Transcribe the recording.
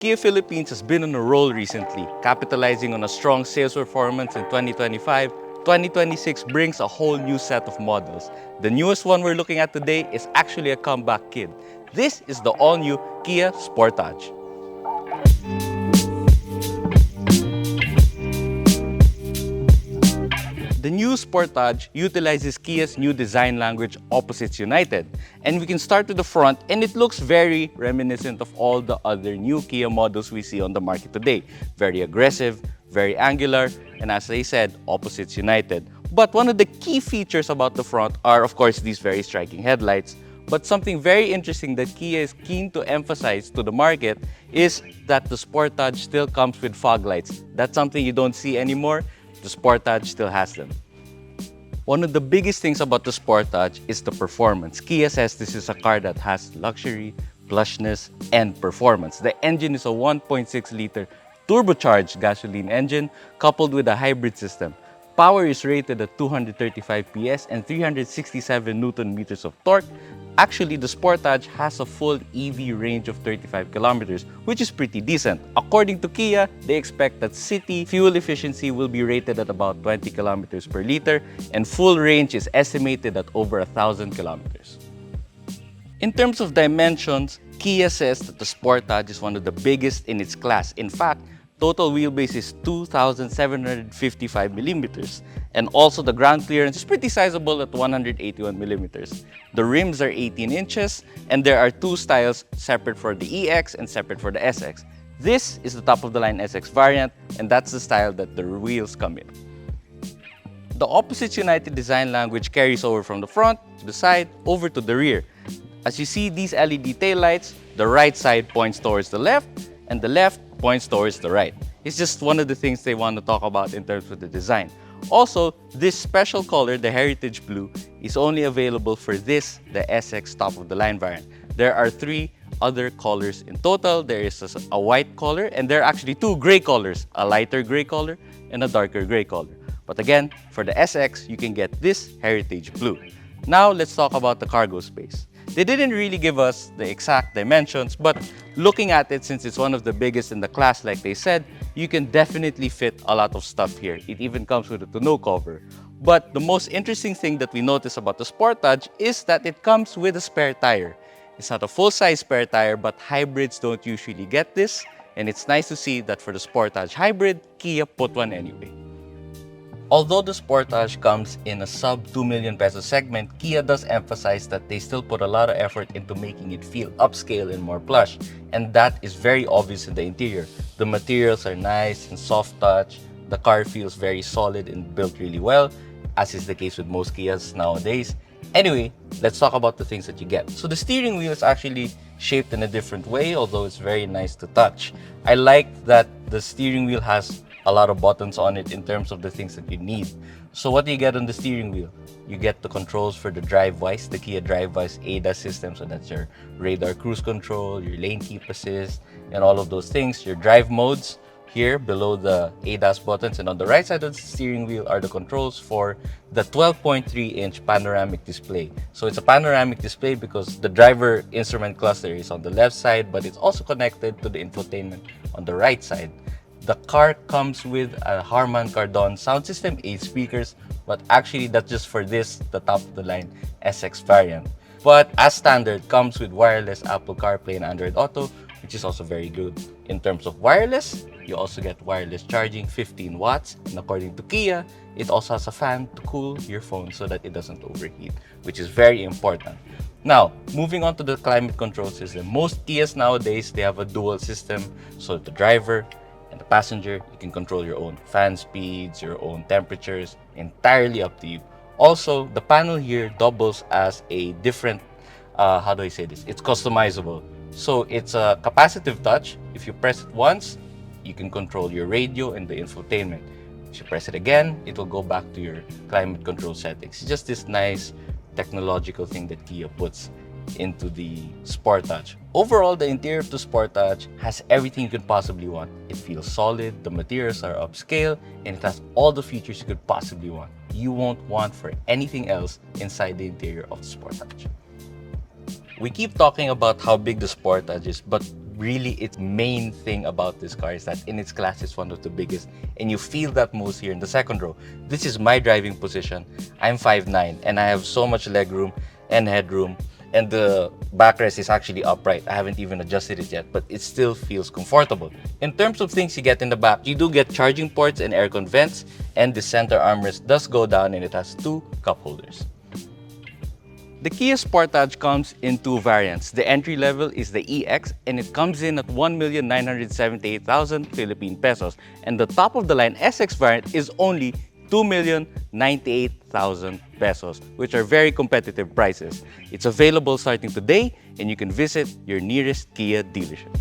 Kia Philippines has been on a roll recently, capitalizing on a strong sales performance in 2025. 2026 brings a whole new set of models. The newest one we're looking at today is actually a comeback kid. This is the all-new Kia Sportage. The new Sportage utilizes Kia's new design language, Opposites United. And we can start with the front, and it looks very reminiscent of all the other new Kia models we see on the market today. Very aggressive, very angular, and as I said, Opposites United. But one of the key features about the front are, of course, these very striking headlights. But something very interesting that Kia is keen to emphasize to the market is that the Sportage still comes with fog lights. That's something you don't see anymore. The Sportage still has them. One of the biggest things about the Sportage is the performance. Kia says this is a car that has luxury, plushness, and performance. The engine is a 1.6-liter turbocharged gasoline engine coupled with a hybrid system. Power is rated at 235 PS and 367 Newton meters of torque. Actually, the Sportage has a full EV range of 35 kilometers, which is pretty decent. According to Kia, they expect that city fuel efficiency will be rated at about 20 kilometers per liter, and full range is estimated at over 1,000 kilometers. In terms of dimensions, Kia says that the Sportage is one of the biggest in its class. In fact, total wheelbase is 2,755 millimeters, and also the ground clearance is pretty sizable at 181 millimeters. The rims are 18 inches, and there are two styles, separate for the EX and separate for the SX. This is the top-of-the-line SX variant, and that's the style that the wheels come in. The Opposites United design language carries over from the front to the side over to the rear. As you see these LED taillights, the right side points towards the left, and the left points towards the right. It's just one of the things they want to talk about in terms of the design. Also, this special color, the Heritage Blue, is only available for this, the SX top-of-the-line variant. There are three other colors in total. There is a white color, and there are actually two gray colors, a lighter gray color and a darker gray color. But again, for the SX, you can get this Heritage Blue. Now, let's talk about the cargo space. They didn't really give us the exact dimensions, but looking at it, since it's one of the biggest in the class, like they said, you can definitely fit a lot of stuff here. It even comes with a tonneau cover. But the most interesting thing that we notice about the Sportage is that it comes with a spare tire. It's not a full-size spare tire, but hybrids don't usually get this, and it's nice to see that for the Sportage Hybrid, Kia put one anyway. Although the Sportage comes in a sub 2 million peso segment, Kia does emphasize that they still put a lot of effort into making it feel upscale and more plush, and that is very obvious in the interior. The materials are nice and soft touch, the car feels very solid and built really well, as is the case with most Kias nowadays. Anyway, let's talk about the things that you get. So the steering wheel is actually shaped in a different way, although it's very nice to touch. I like that the steering wheel has a lot of buttons on it in terms of the things that you need. So what do you get on the steering wheel? You get the controls for the DriveWise, the Kia DriveWise ADAS system. So that's your radar cruise control, your lane keep assist, and all of those things. Your drive modes here below the ADAS buttons. And on the right side of the steering wheel are the controls for the 12.3-inch panoramic display. So it's a panoramic display because the driver instrument cluster is on the left side, but it's also connected to the infotainment on the right side. The car comes with a Harman Kardon sound system, 8 speakers, but actually that's just for this, the top-of-the-line SX variant. But as standard, comes with wireless Apple CarPlay and Android Auto, which is also very good. In terms of wireless, you also get wireless charging, 15 watts, and according to Kia, it also has a fan to cool your phone so that it doesn't overheat, which is very important. Now, moving on to the climate control system. Most Kias nowadays, they have a dual system, so the driver and the passenger, you can control your own fan speeds, your own temperatures, entirely up to you. Also, the panel here doubles as a different, how do I say this? It's customizable. So it's a capacitive touch. If you press it once, you can control your radio and the infotainment. If you press it again, it will go back to your climate control settings. It's just this nice technological thing that Kia puts into the Sportage. Overall, the interior of the Sportage has everything you could possibly want. It feels solid, the materials are upscale, and it has all the features you could possibly want. You won't want for anything else inside the interior of the Sportage. We keep talking about how big the Sportage is, but really its main thing about this car is that in its class it's one of the biggest, and you feel that most here in the second row. This is my driving position. I'm 5'9", and I have so much legroom and headroom, and the backrest is actually upright. I haven't even adjusted it yet, but it still feels comfortable. In terms of things you get in the back, you do get charging ports and aircon vents, and the center armrest does go down and it has 2 cup holders. The Kia Sportage comes in 2 variants. The entry level is the EX, and it comes in at 1,978,000 Philippine pesos. And the top of the line SX variant is only 2,098,000 pesos, which are very competitive prices. It's available starting today, and you can visit your nearest Kia dealership.